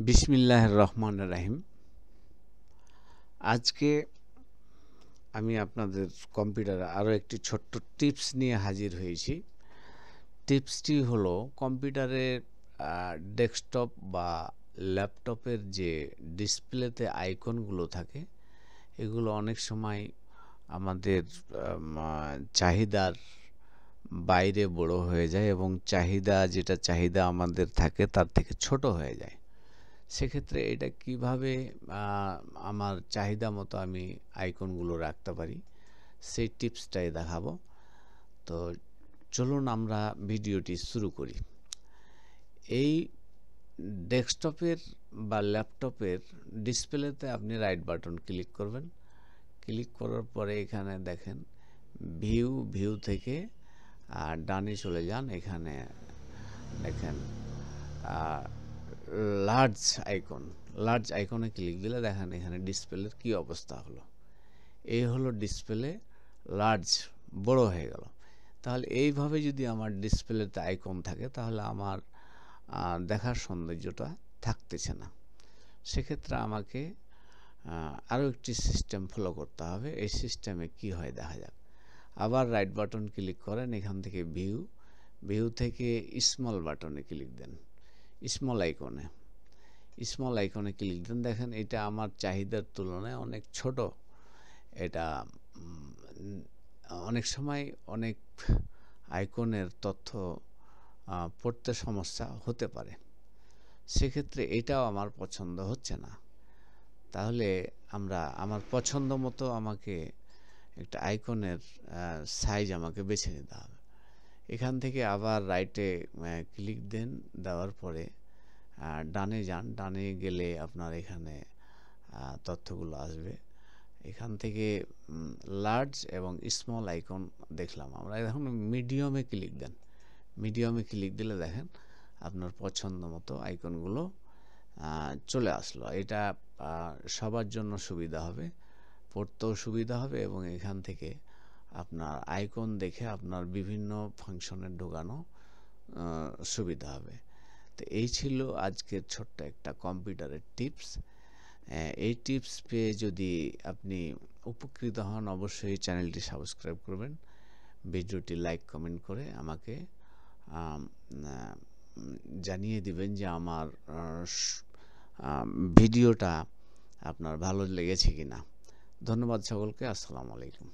বিসমিল্লাহির রহমানির রহিম। আজকে আমি আপনাদের কম্পিউটারে আরও একটি ছোট্ট টিপস নিয়ে হাজির হয়েছি। টিপসটি হলো কম্পিউটারের ডেস্কটপ বা ল্যাপটপের যে ডিসপ্লেতে আইকনগুলো থাকে এগুলো অনেক সময় আমাদের চাহিদার বাইরে বড় হয়ে যায় এবং যেটা চাহিদা আমাদের থাকে তার থেকে ছোট হয়ে যায়। সেক্ষেত্রে এটা কিভাবে আমার চাহিদা মতো আমি আইকনগুলো রাখতে পারি সেই টিপসটাই দেখাবো। তো চলুন আমরা ভিডিওটি শুরু করি। এই ডেস্কটপের বা ল্যাপটপের ডিসপ্লেতে আপনি রাইট বাটন ক্লিক করবেন। ক্লিক করার পরে এখানে দেখেন ভিউ থেকে ডানে চলে যান। এখানে দেখেন লার্জ আইকনে ক্লিক দিলে দেখেন এখানে ডিসপ্লের কি অবস্থা হলো। এই হলো ডিসপ্লে বড় হয়ে গেল। তাহলে এইভাবে যদি আমার ডিসপ্লেতে আইকন থাকে তাহলে আমার দেখার সৌন্দর্যটা থাকতেছে না। সেক্ষেত্রে আমাকে আরও একটি সিস্টেম ফলো করতে হবে। এই সিস্টেমে কি হয় দেখা যাক। আবার রাইট বাটন ক্লিক করেন। এখান থেকে ভিউ থেকে স্মল বাটনে ক্লিক দেন। স্মল আইকনে ক্লিক দেন। দেখেন এটা আমার চাহিদার তুলনায় অনেক ছোট। এটা অনেক সময় অনেক আইকনের তথ্য পড়তে সমস্যা হতে পারে। সেক্ষেত্রে এটাও আমার পছন্দ হচ্ছে না। তাহলে আমার পছন্দ মতো আমাকে একটা আইকনের সাইজ আমাকে বেছে নিতে হবে। এখান থেকে আবার রাইটে ক্লিক দেন। দেওয়ার পরে ডানে যান। ডানে গেলে আপনার এখানে তথ্যগুলো আসবে। এখান থেকে লার্জ এবং স্মল আইকন দেখলাম আমরা। এখন মিডিয়ামে ক্লিক দেন। মিডিয়ামে ক্লিক দিলে দেখেন আপনার পছন্দ মতো আইকনগুলো চলে আসলো। এটা সবার জন্য সুবিধা হবে, পড়তেও সুবিধা হবে এবং এখান থেকে আপনার আইকন দেখে আপনার বিভিন্ন ফাংশনে ঢোকানো সুবিধা হবে। তো এই ছিল আজকের ছোট্ট একটা কম্পিউটারের টিপস। এই টিপস পেয়ে যদি আপনি উপকৃত হন অবশ্যই চ্যানেলটি সাবস্ক্রাইব করবেন। ভিডিওটি লাইক কমেন্ট করে আমাকে জানিয়ে দিবেন যে আমার ভিডিওটা আপনার ভালো লেগেছে কিনা। ধন্যবাদ সকলকে। আসসালামু আলাইকুম।